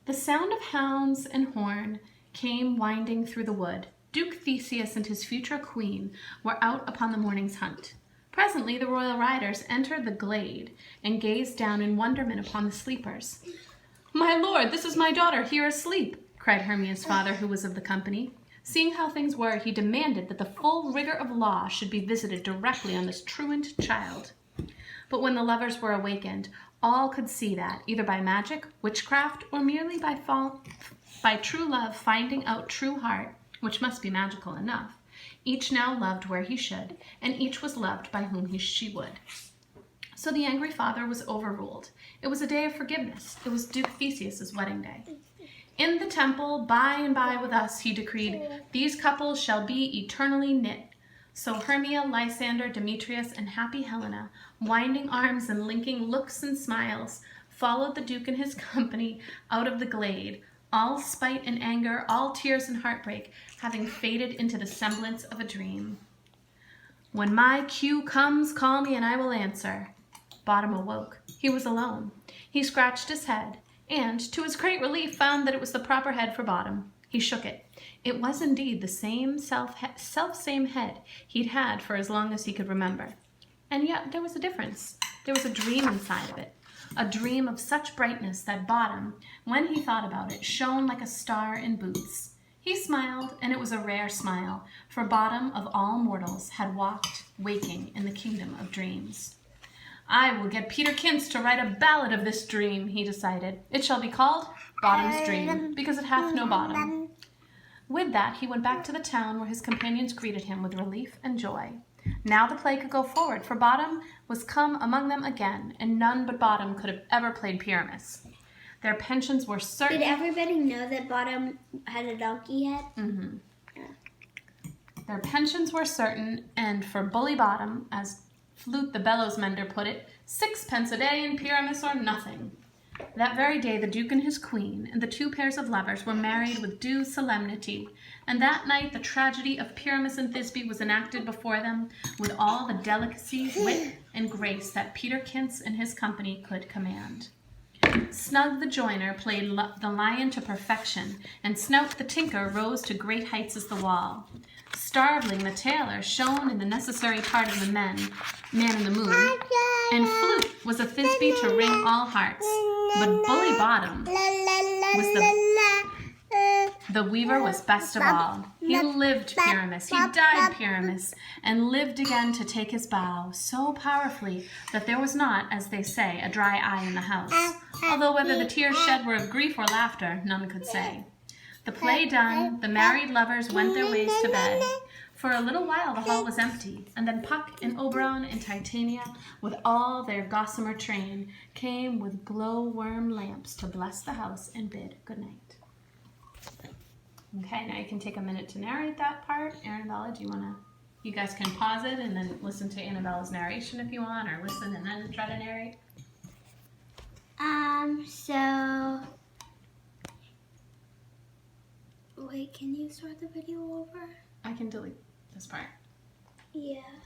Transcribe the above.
The sound of hounds and horn came winding through the wood. Duke Theseus and his future queen were out upon the morning's hunt. Presently the royal riders entered the glade and gazed down in wonderment upon the sleepers. "My lord, this is my daughter here asleep," cried Hermia's father, who was of the company. Seeing how things were, he demanded that the full rigor of law should be visited directly on this truant child. But when the lovers were awakened, all could see that, either by magic, witchcraft, or merely by true love finding out true heart, which must be magical enough, each now loved where he should, and each was loved by whom she would. So the angry father was overruled. It was a day of forgiveness. It was Duke Theseus's wedding day. In the temple, by and by with us, he decreed, these couples shall be eternally knit. So Hermia, Lysander, Demetrius, and happy Helena, winding arms and linking looks and smiles, followed the Duke and his company out of the glade, all spite and anger, all tears and heartbreak, having faded into the semblance of a dream. When my cue comes, call me and I will answer. Bottom awoke. He was alone. He scratched his head, and, to his great relief, found that it was the proper head for Bottom. He shook it. It was indeed the same self-same head he'd had for as long as he could remember. And yet there was a difference. There was a dream inside of it, a dream of such brightness that Bottom, when he thought about it, shone like a star in boots. He smiled, and it was a rare smile, for Bottom of all mortals had walked waking in the kingdom of dreams. I will get Peter Kintz to write a ballad of this dream, he decided. It shall be called Bottom's Dream, because it hath no bottom. With that, he went back to the town where his companions greeted him with relief and joy. Now the play could go forward, for Bottom was come among them again, and none but Bottom could have ever played Pyramus. Their pensions were certain. Did everybody know that Bottom had a donkey head? Mm-hmm. Their pensions were certain, and for Bully Bottom, as Flute the bellows mender put it, 6 pence a day in Pyramus or nothing. That very day the Duke and his queen and the 2 pairs of lovers were married with due solemnity, and that night the tragedy of Pyramus and Thisbe was enacted before them with all the delicacy, wit, and grace that Peter Kintz and his company could command. Snug the joiner played the lion to perfection, and Snout the tinker rose to great heights as the wall. Starveling the tailor shone in the necessary part of the man in the moon, and Flute was a Thisbe to wring all hearts. But Bully Bottom was the weaver was best of all. He lived Pyramus, he died Pyramus, and lived again to take his bow, so powerfully that there was not, as they say, a dry eye in the house, although whether the tears shed were of grief or laughter, none could say. The play done, the married lovers went their ways to bed. For a little while the hall was empty, and then Puck and Oberon and Titania, with all their gossamer train, came with glow-worm lamps to bless the house and bid good night. Okay, now you can take a minute to narrate that part. Annabella, you guys can pause it and then listen to Annabella's narration if you want, or listen and then try to narrate. Wait, can you start the video over? I can delete this part. Yeah.